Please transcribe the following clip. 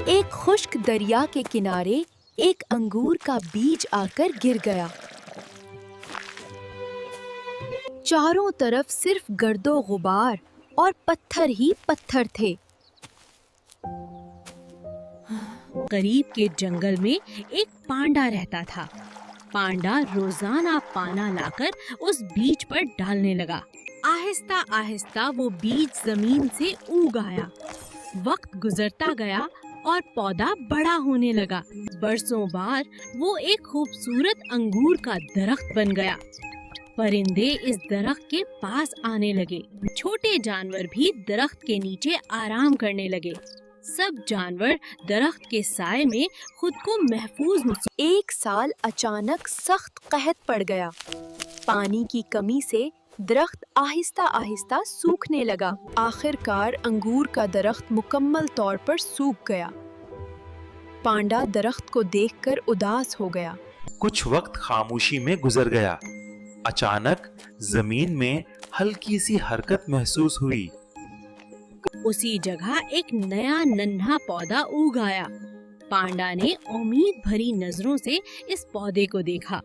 ایک خشک دریا کے کنارے ایک انگور کا بیج آ کر گر گیا۔ چاروں طرف صرف گرد و غبار اور پتھر ہی پتھر تھے۔ قریب کے جنگل میں ایک پانڈا رہتا تھا۔ پانڈا روزانہ پانا لا کر اس بیج پر ڈالنے لگا۔ آہستہ آہستہ وہ بیج زمین سے اگ آیا۔ وقت گزرتا گیا اور پودا بڑا ہونے لگا۔ برسوں بعد وہ ایک خوبصورت انگور کا درخت بن گیا۔ پرندے اس درخت کے پاس آنے لگے۔ چھوٹے جانور بھی درخت کے نیچے آرام کرنے لگے۔ سب جانور درخت کے سائے میں خود کو محفوظ ایک سال اچانک سخت قحط پڑ گیا۔ پانی کی کمی سے درخت آہستہ آہستہ سوکھنے لگا۔ آخر کار انگور کا درخت مکمل طور پر سوکھ گیا۔ پانڈا درخت کو دیکھ کر اداس ہو گیا۔ کچھ وقت خاموشی میں گزر گیا۔ اچانک زمین میں ہلکی سی حرکت محسوس ہوئی۔ اسی جگہ ایک نیا ننھا پودا اگ آیا۔ پانڈا نے امید بھری نظروں سے اس پودے کو دیکھا۔